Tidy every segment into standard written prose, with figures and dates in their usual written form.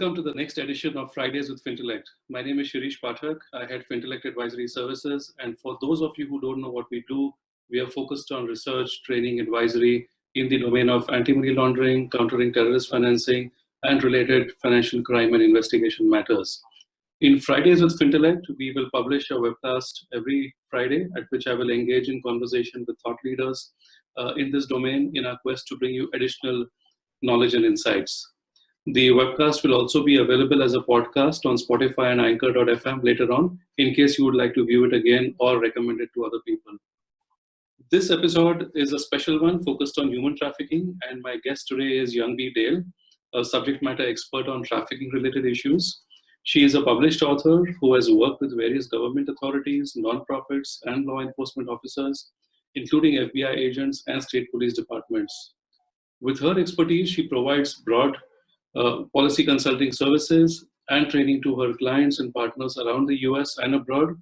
welcome to the next edition of Fridays with Fintelekt. My name is Shirish Pathak. I head Fintelekt Advisory Services. And for those of you who don't know what we do, we are focused on research, training, advisory in the domain of anti-money laundering, countering terrorist financing, and related financial crime and investigation matters. In Fridays with Fintelekt, we will publish a webcast every Friday at which I will engage in conversation with thought leaders in this domain in our quest to bring you additional knowledge and insights. The webcast will also be available as a podcast on Spotify and Anchor.fm later on, in case you would like to view it again or recommend it to other people. This episode is a special one focused on human trafficking, and my guest today is Youngbee Dale, a subject matter expert on trafficking-related issues. She is a published author who has worked with various government authorities, nonprofits, and law enforcement officers, including FBI agents and state police departments. With her expertise, she provides broad policy consulting services and training to her clients and partners around the US and abroad.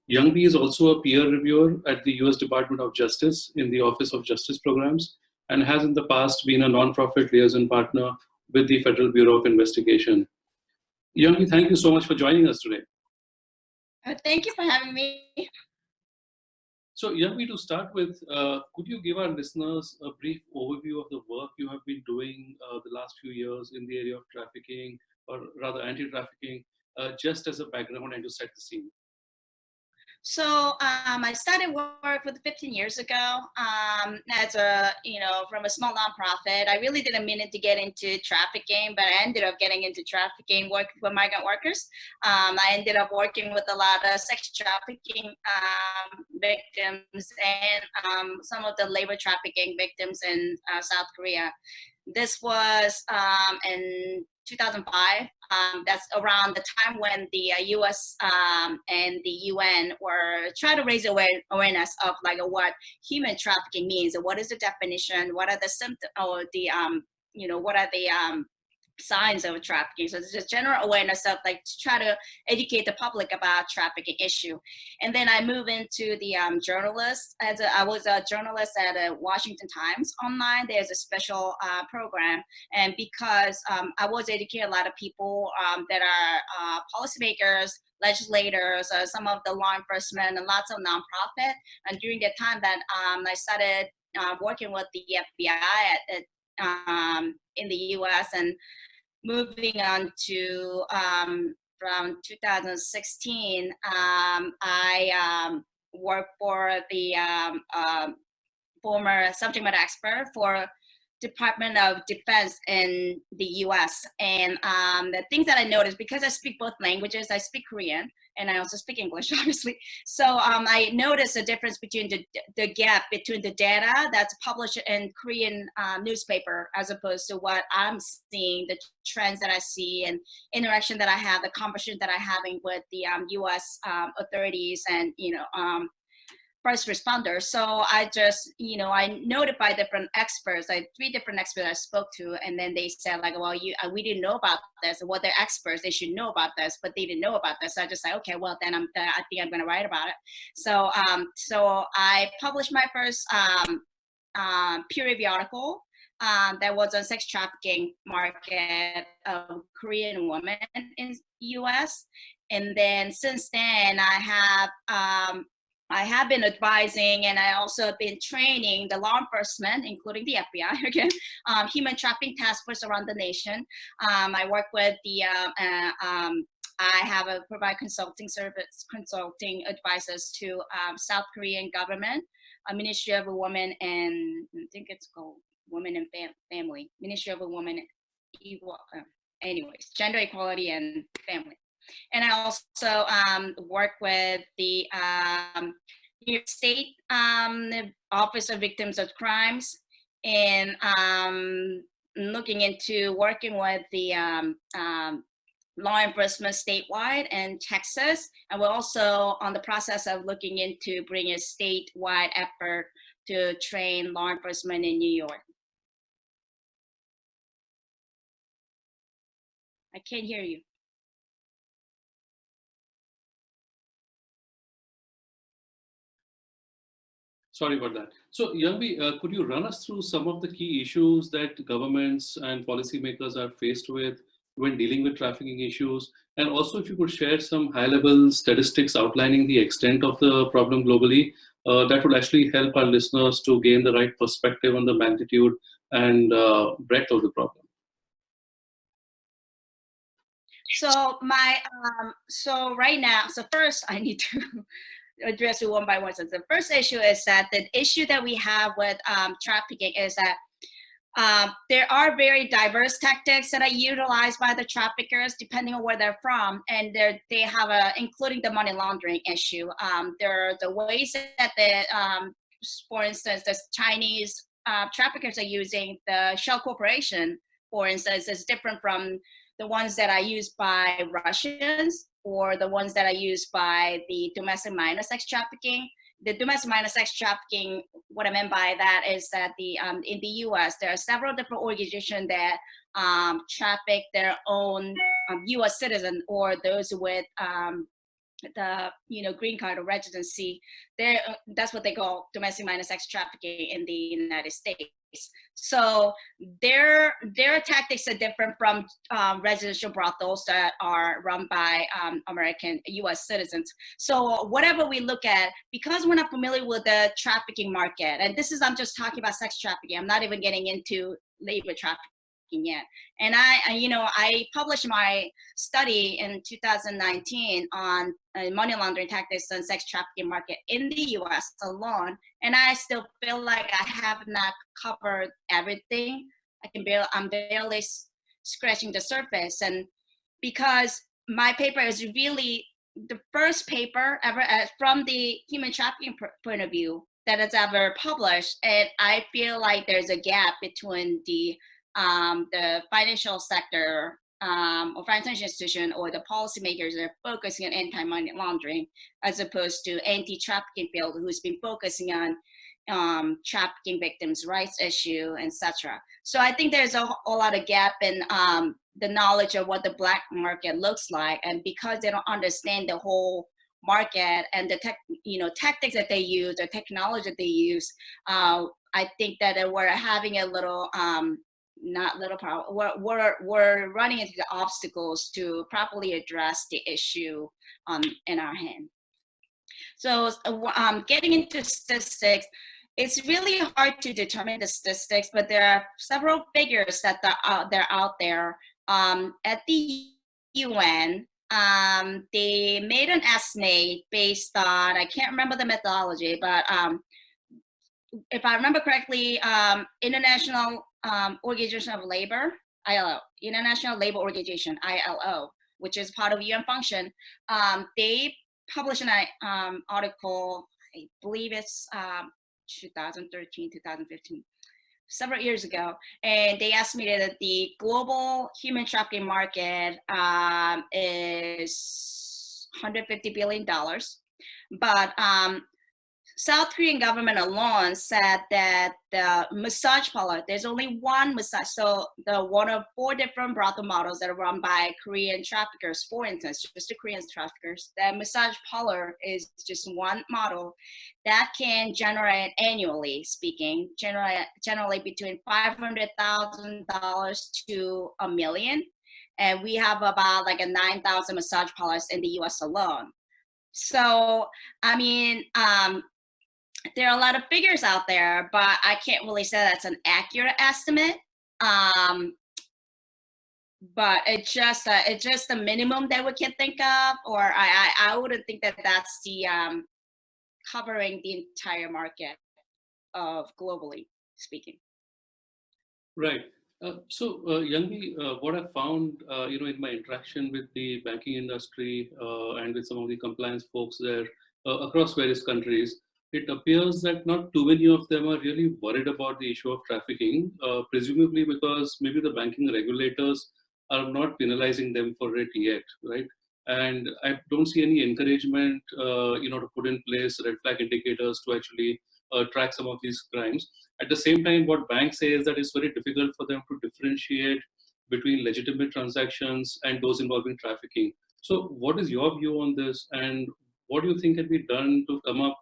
Youngbee is also a peer reviewer at the US Department of Justice in the Office of Justice Programs and has in the past been a nonprofit liaison partner with the Federal Bureau of Investigation. Youngbee, thank you so much for joining us today. Thank you for having me. So, Youngbee, to start with, could you give our listeners a brief overview of the work you have been doing the last few years in the area of trafficking, or rather anti-trafficking, just as a background and to set the scene? So I started work with 15 years ago as a, from a small nonprofit. I really didn't mean it to get into trafficking, but I ended up getting into trafficking, working with migrant workers. I ended up working with a lot of sex trafficking victims and some of the labor trafficking victims in South Korea. This was in 2005. That's around the time when the U.S. And the UN were trying to raise awareness of what human trafficking means and what is the definition, what are the symptoms, or the what are the signs of trafficking. So there's a general awareness of to try to educate the public about trafficking issue. And then I moved into the journalist. I was a journalist at a Washington Times online. There's a special program. And because I was educating a lot of people that are policymakers, legislators, some of the law enforcement, and lots of nonprofit. And during the time that I started working with the FBI in the U.S. and moving on to from 2016, I worked for the former subject matter expert for Department of Defense in the U.S. And the things that I noticed, because I speak both languages, I speak Korean and I also speak English, obviously. So I noticed a difference between the gap between the data that's published in Korean newspaper as opposed to what I'm seeing, the trends that I see and interaction that I have, the conversation that I'm having with the U.S. authorities and, first responders. So I just, I notified different experts, 3 different experts I spoke to, and then they said well, we didn't know about this. Well, they're experts, they should know about this, but they didn't know about this. So I just said, okay, well then I think I'm going to write about it. So so I published my first peer review article that was on sex trafficking market of Korean women in the U.S. And then since then I have been advising, and I also have been training the law enforcement, including the FBI, again, human trafficking task force around the nation. I work with the, I provide consulting advices to South Korean government, Ministry of Women and, I think it's called Women and Family, Ministry of Women, anyways, Gender Equality and Family. And I also work with the New York State Office of Victims of Crimes and looking into working with the law enforcement statewide and Texas. And we're also on the process of looking into bringing a statewide effort to train law enforcement in New York. I can't hear you. Sorry about that. So, Youngbee, could you run us through some of the key issues that governments and policymakers are faced with when dealing with trafficking issues? And also, if you could share some high-level statistics outlining the extent of the problem globally, that would actually help our listeners to gain the right perspective on the magnitude and breadth of the problem. So so right now, so first I need to address it one by one. So the first issue is that the issue that we have with trafficking is that there are very diverse tactics that are utilized by the traffickers depending on where they're from, and they have including the money laundering issue. There are the ways that for instance, the Chinese traffickers are using the shell corporation, for instance, is different from the ones that are used by Russians or the ones that are used by the domestic minor sex trafficking. The domestic minor sex trafficking, what I meant by that is that in the U.S. there are several different organizations that traffic their own U.S. citizen or those with the green card or residency. That's what they call domestic minor sex trafficking in the United States. So their tactics are different from residential brothels that are run by American U.S. citizens. So whatever we look at, because we're not familiar with the trafficking market, and I'm just talking about sex trafficking. I'm not even getting into labor trafficking yet. And I published my study in 2019 on money laundering tactics and sex trafficking market in the U.S. alone, and I still feel like I have not covered everything. I'm barely scratching the surface, and because my paper is really the first paper ever from the human trafficking point of view that is ever published, and I feel like there's a gap between the financial sector or financial institution or the policymakers that are focusing on anti-money laundering as opposed to anti-trafficking field who's been focusing on trafficking victims' rights issue, etc. So I think there's a lot of gap in the knowledge of what the black market looks like, and because they don't understand the whole market and the tactics that they use, the technology that they use, I think that we're having a little not little problem. We're running into the obstacles to properly address the issue in our hand. So getting into statistics, it's really hard to determine the statistics, but there are several figures that they're out there. At the UN, they made an estimate based on, I can't remember the methodology, but if I remember correctly, International Organization of Labor, ILO, International Labor Organization, ILO, which is part of UN function, they published an article, I believe it's 2013, 2015, several years ago, and they estimated that the global human trafficking market is $150 billion, but South Korean government alone said that the massage parlor, there's only one massage. So the one of 4 different brothel models that are run by Korean traffickers, for instance, just the Korean traffickers, that massage parlor is just one model that can generate, annually speaking, generally between $500,000 to $1 million. And we have about like 9,000 massage parlors in the US alone. So, I mean, there are a lot of figures out there, but I can't really say that's an accurate estimate. But it's just the minimum that we can think of, or I wouldn't think that that's the covering the entire market of globally speaking. Right. So, Youngbee, what I found, in my interaction with the banking industry and with some of the compliance folks there across various countries, it appears that not too many of them are really worried about the issue of trafficking, presumably because maybe the banking regulators are not penalizing them for it yet, right? And I don't see any encouragement, to put in place red flag indicators to actually track some of these crimes. At the same time, what banks say is that it's very difficult for them to differentiate between legitimate transactions and those involving trafficking. So what is your view on this, and what do you think can be done to come up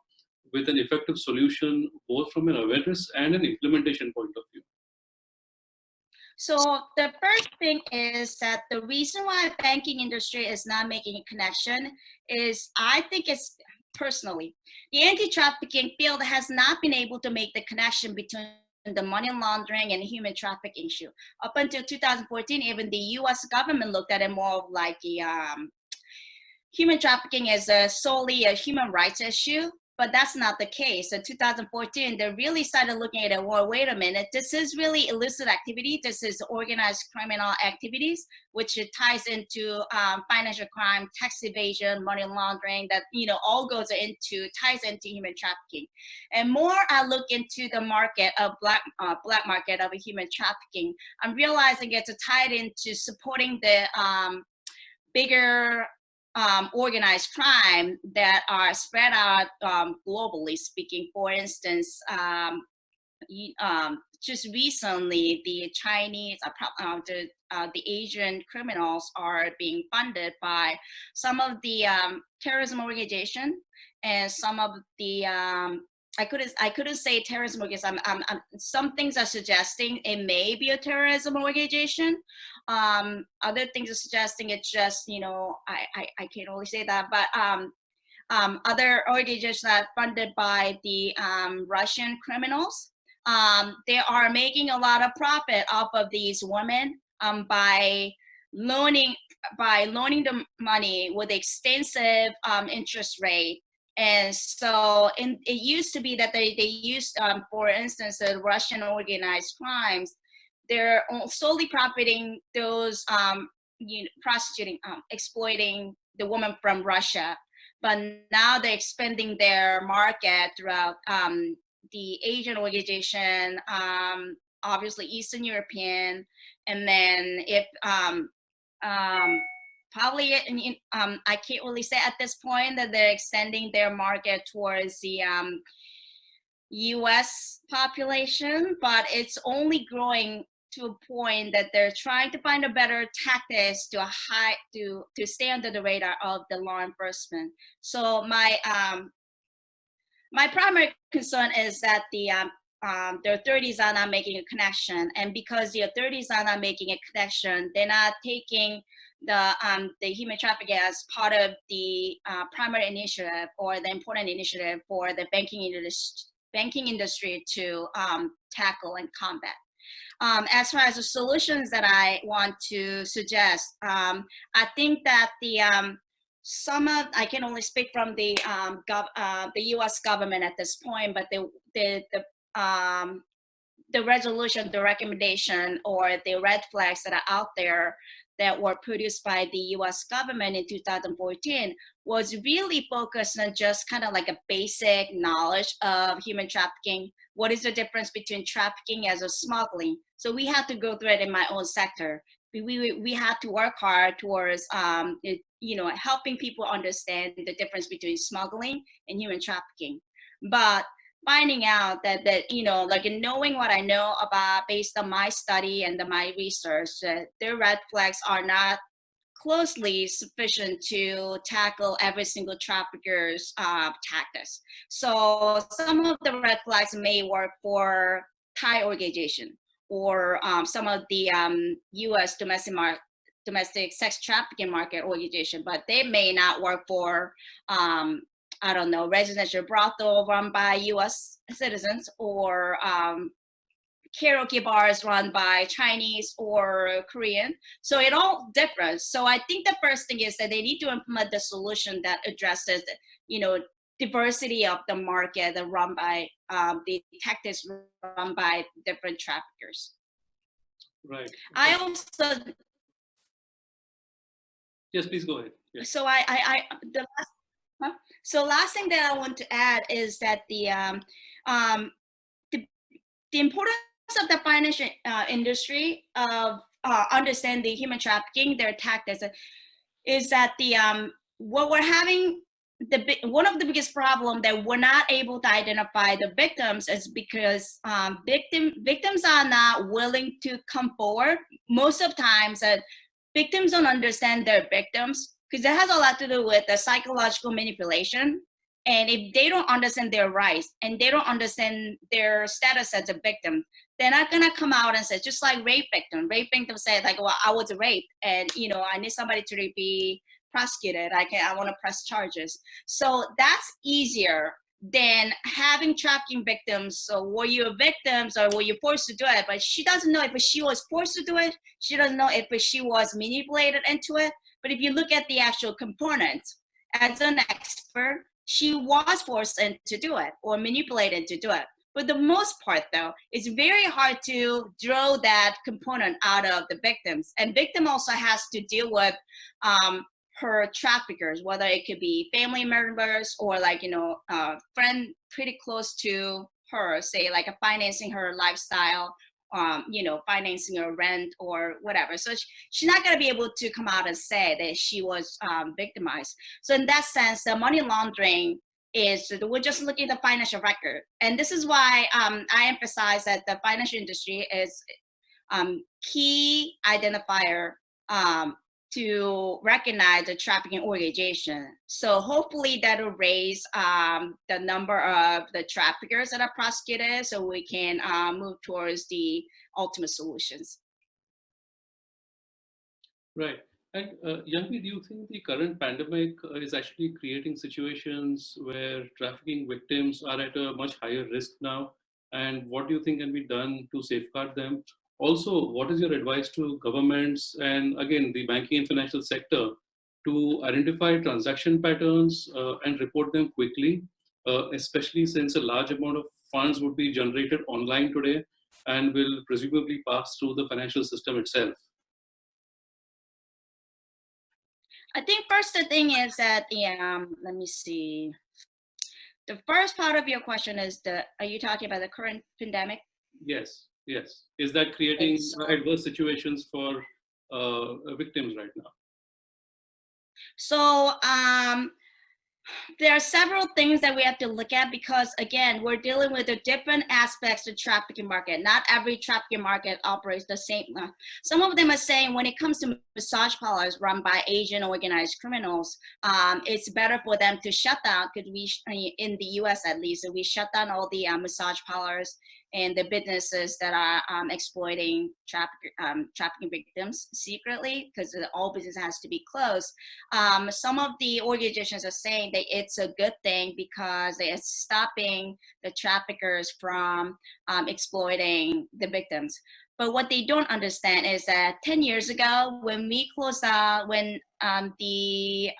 with an effective solution, both from an awareness and an implementation point of view? So the first thing is that the reason why banking industry is not making a connection is, I think it's personally, the anti-trafficking field has not been able to make the connection between the money laundering and human trafficking issue. Up until 2014, even the US government looked at it more of like the human trafficking is solely a human rights issue, but that's not the case. In 2014, they really started looking at it, well, wait a minute, this is really illicit activity. This is organized criminal activities, which it ties into financial crime, tax evasion, money laundering, that, you know, all ties into human trafficking. And more I look into the market of black market of a human trafficking, I'm realizing it's tied into supporting the bigger organized crime that are spread out globally speaking. For instance, just recently, the Chinese, the Asian criminals are being funded by some of the terrorism organization, and some of the I couldn't say terrorism because some things are suggesting it may be a terrorism organization. Other things are suggesting it's just, you know, I can't only say that, but other organizations that are funded by the Russian criminals, they are making a lot of profit off of these women by loaning them money with extensive interest rate. And so it used to be that they used, for instance, the Russian organized crimes, they're solely profiting those prostituting, exploiting the woman from Russia. But now they're expanding their market throughout the Asian organization, obviously Eastern European, and then if probably I can't really say at this point that they're extending their market towards the US population, but it's only growing to a point that they're trying to find a better tactics to stay under the radar of the law enforcement. So my primary concern is that the authorities are not making a connection, and because the authorities are not making a connection, they're not taking the human trafficking as part of the primary initiative or the important initiative for the banking industry to tackle and combat. As far as the solutions that I want to suggest, I think that the I can only speak from the U.S. government at this point, but the resolution, the recommendation, or the red flags that are out there that were produced by the U.S. government in 2014 was really focused on just kind of like a basic knowledge of human trafficking. What is the difference between trafficking as a smuggling? So we had to go through it in my own sector. We had to work hard towards helping people understand the difference between smuggling and human trafficking. But finding out that like knowing what I know about based on my study and my research, their red flags are not closely sufficient to tackle every single trafficker's tactics. So some of the red flags may work for Thai organization or some of the U.S. domestic sex trafficking market organization, but they may not work for I don't know, residential brothel run by U.S. citizens, or karaoke bars run by Chinese or Korean. So it all differs. So I think the first thing is that they need to implement the solution that addresses, diversity of the market that run by the tactics run by different traffickers. Right. I also. Yes, please go ahead. Yes. So So last thing that I want to add is that the importance of the financial industry of understanding human trafficking, their tactics, is that the what we're having, one of the biggest problem that we're not able to identify the victims is because victims are not willing to come forward. Most of the times, victims don't understand their victims, because it has a lot to do with the psychological manipulation. And if they don't understand their rights and they don't understand their status as a victim, they're not gonna come out and say, just like rape victims say like, well, I was raped and I need somebody to be prosecuted. I want to press charges. So that's easier than having trafficking victims. So were you victims or were you forced to do it? But she doesn't know if she was forced to do it. She doesn't know if she was manipulated into it. But if you look at the actual components, as an expert, she was forced to do it or manipulated to do it. For the most part, though, it's very hard to draw that component out of the victims. And victim also has to deal with her traffickers, whether it could be family members or like, friend pretty close to her, say like financing her lifestyle, financing her rent or whatever. So she's not going to be able to come out and say that she was victimized. So in that sense, the money laundering is we're just looking at the financial record. And this is why I emphasize that the financial industry is key identifier to recognize the trafficking organization. So hopefully that'll raise the number of the traffickers that are prosecuted so we can move towards the ultimate solutions. Right. And Youngbee, do you think the current pandemic is actually creating situations where trafficking victims are at a much higher risk now? And what do you think can be done to safeguard them? Also, what is your advice to governments and again, the banking and financial sector to identify transaction patterns and report them quickly, especially since a large amount of funds would be generated online today and will presumably pass through the financial system itself? I think first the thing is that let me see. The first part of your question is are you talking about the current pandemic? Yes, yes. Is that creating adverse situations for victims right now? So there are several things that we have to look at because, again, we're dealing with the different aspects of the trafficking market. Not every trafficking market operates the same. Some of them are saying when it comes to massage parlors run by Asian organized criminals, it's better for them to shut down, because in the US at least, we shut down all the massage parlors and the businesses that are exploiting trafficking victims secretly, because all business has to be closed. Some of the organizations are saying that it's a good thing because it's stopping the traffickers from exploiting the victims. But what they don't understand is that 10 years ago, when we closed out, when the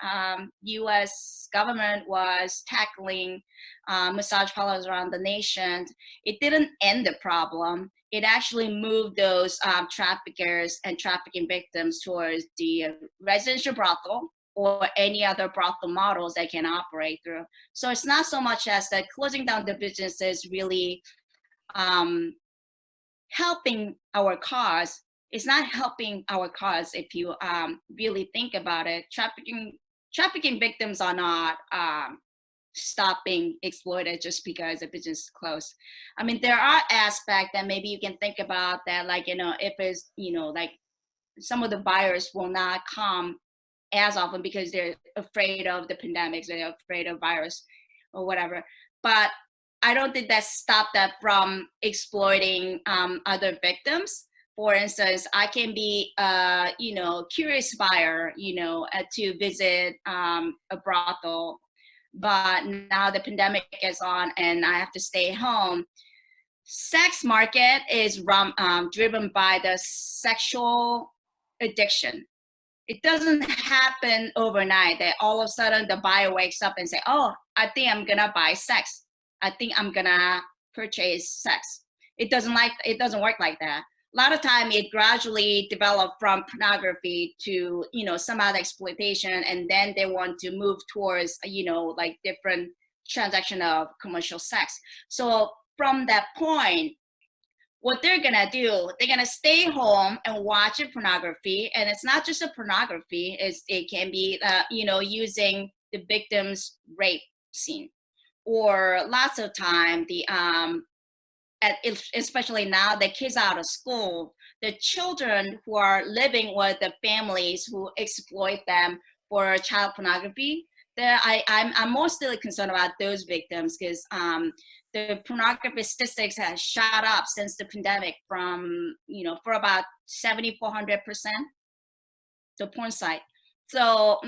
US government was tackling massage parlors around the nation, it didn't end the problem. It actually moved those traffickers and trafficking victims towards the residential brothel or any other brothel models they can operate through. So it's not so much as that closing down the businesses really helping our cause. It's not helping our cause if you really think about it. Trafficking victims are not stopping exploited just because the business is closed. I mean, there are aspects that maybe you can think about that, like, if it's, like some of the buyers will not come as often because they're afraid of the pandemics, they're afraid of virus or whatever. But I don't think that stopped that from exploiting other victims. For instance, I can be a curious buyer, to visit a brothel, but now the pandemic is on and I have to stay home. Sex market is driven by the sexual addiction. It doesn't happen overnight that all of a sudden the buyer wakes up and say, oh, I think I'm gonna buy sex. I think I'm gonna purchase sex. It doesn't work like that. A lot of time it gradually developed from pornography to, some other exploitation, and then they want to move towards, like different transaction of commercial sex. So from that point, what they're gonna do, they're gonna stay home and watch a pornography, and it's not just a pornography. It can be, using the victim's rape scene, or lots of time especially now the kids out of school, the children who are living with the families who exploit them for child pornography, I'm mostly concerned about those victims because the pornography statistics has shot up since the pandemic from, for about 7,400%, the porn site. So,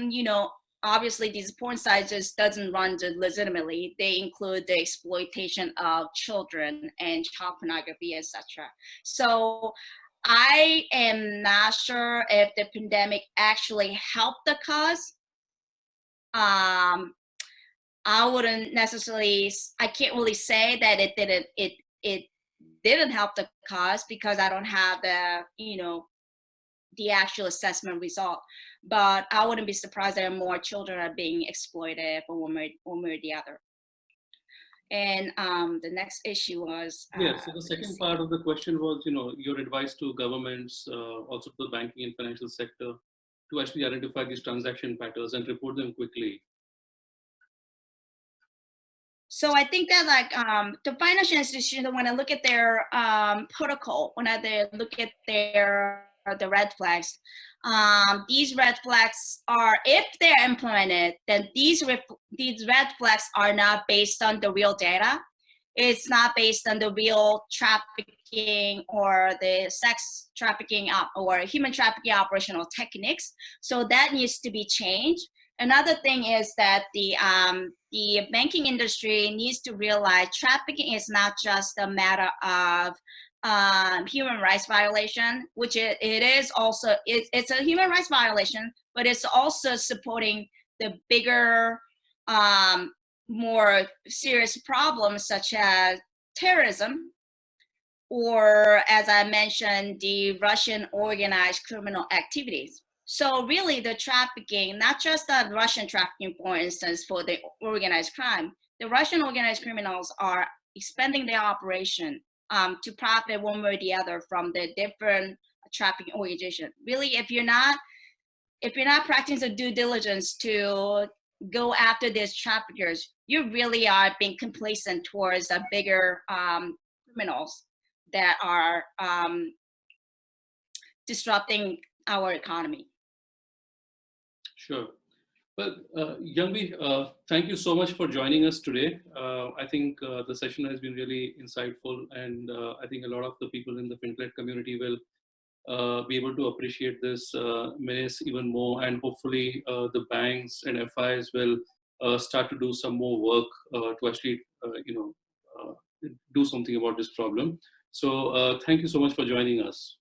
obviously these porn sites just doesn't run legitimately. They include the exploitation of children and child pornography, etc. So I am not sure if the pandemic actually helped the cause. I wouldn't necessarily, I can't really say that it didn't help the cause because I don't have the actual assessment result. But I wouldn't be surprised that more children are being exploited for one way or the other. And the next issue was so the second part of the question was, your advice to governments, also to the banking and financial sector, to actually identify these transaction patterns and report them quickly. So I think that the financial institutions, when I look at their protocol, when I look at the red flags, these red flags are, if they're implemented, then these red flags are not based on the real data. It's not based on the real trafficking or the sex trafficking or human trafficking operational techniques. So that needs to be changed. Another thing is that the banking industry needs to realize trafficking is not just a matter of human rights violation, which it is also, it's a human rights violation, but it's also supporting the bigger, more serious problems such as terrorism, or as I mentioned, the Russian organized criminal activities. So really the trafficking, not just the Russian trafficking, for instance, for the organized crime, the Russian organized criminals are expanding their operation to profit one way or the other from the different trafficking organizations. Really, if you're not practicing the due diligence to go after these traffickers, you really are being complacent towards the bigger criminals that are disrupting our economy. Sure. Well, Youngbee, thank you so much for joining us today. I think the session has been really insightful, and I think a lot of the people in the Fintelekt community will be able to appreciate this menace even more, and hopefully the banks and FIs will start to do some more work to actually, do something about this problem. So thank you so much for joining us.